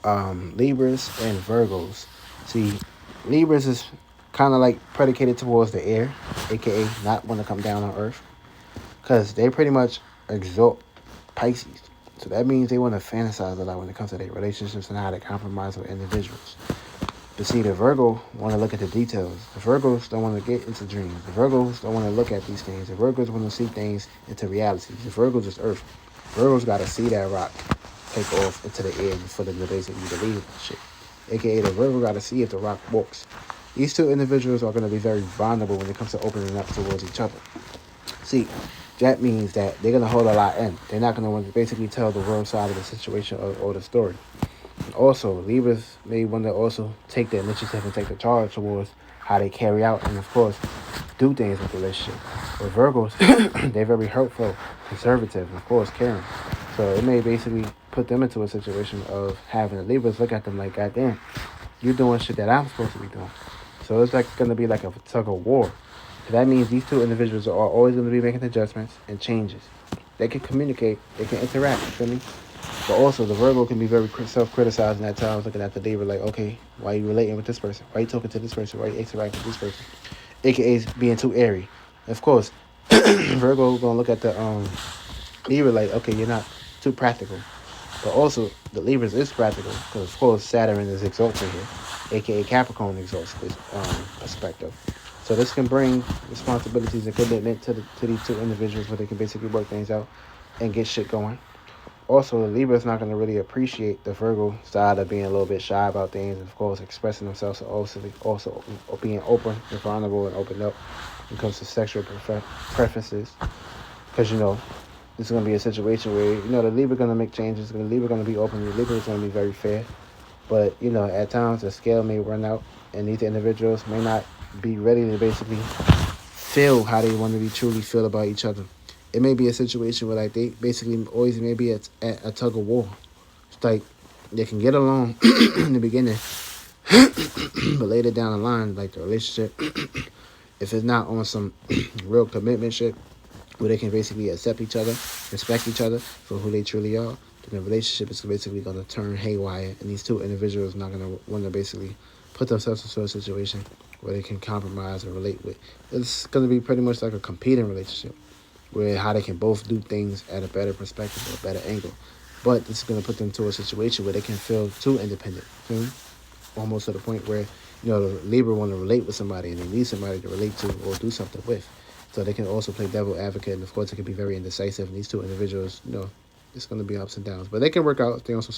Libras and Virgos. See, Libras is kind of like predicated towards the air, aka not want to come down on Earth, because they pretty much exalt Pisces. So that means they want to fantasize a lot when it comes to their relationships and how they compromise with individuals. But see, the Virgo want to look at the details. The Virgos don't want to get into dreams. The Virgos don't want to look at these things. The Virgos want to see things into reality. The Virgos is Earth. Virgos got to see that rock take off into the air for them to basically believe in shit. AKA the Virgo got to see if the rock walks. These two individuals are going to be very vulnerable when it comes to opening up towards each other. See, that means that they're going to hold a lot in. They're not going to want to basically tell the real side of the situation or the story. Also, Libras may want to also take the initiative and take the charge towards how they carry out and, of course, do things with the relationship. With Virgos, they're very hurtful, conservative, and, of course, caring. So it may basically put them into a situation of having the Libras look at them like, God damn, you're doing shit that I'm supposed to be doing. So it's like going to be like a tug of war. So that means these two individuals are always going to be making adjustments and changes. They can communicate, they can interact, you feel me? But also, the Virgo can be very self-criticizing at times, looking at the Libra like, okay, why are you relating with this person? Why are you talking to this person? Why are you interacting with this person? AKA being too airy. Of course, Virgo going to look at the Libra like, okay, you're not too practical. But also, the Libras is practical because, of course, Saturn is exalted here, aka Capricorn exalts this perspective. So this can bring responsibilities and commitment to these two individuals where they can basically work things out and get shit going. Also, the Libra is not going to really appreciate the Virgo side of being a little bit shy about things, and of course, expressing themselves, also being open and vulnerable and open up when it comes to sexual preferences. Because, this is going to be a situation where, the Libra going to make changes, the Libra going to be open, the Libra is going to be very fair. But, at times the scale may run out, and these individuals may not be ready to basically feel how they want to be truly feel about each other. It may be a situation where, like, they basically always may be at a tug of war. It's like they can get along in the beginning, but later down the line, like the relationship, if it's not on some real commitment shit, where they can basically accept each other, respect each other for who they truly are, then the relationship is basically going to turn haywire, and these two individuals are not going to want to basically put themselves into a situation where they can compromise or relate with. It's going to be pretty much like a competing relationship, where how they can both do things at a better perspective or a better angle. But this is going to put them to a situation where they can feel too independent, almost to the point where, the Libra want to relate with somebody and they need somebody to relate to or do something with. So they can also play devil advocate, and of course it can be very indecisive. And these two individuals, it's going to be ups and downs. But they can work out if they also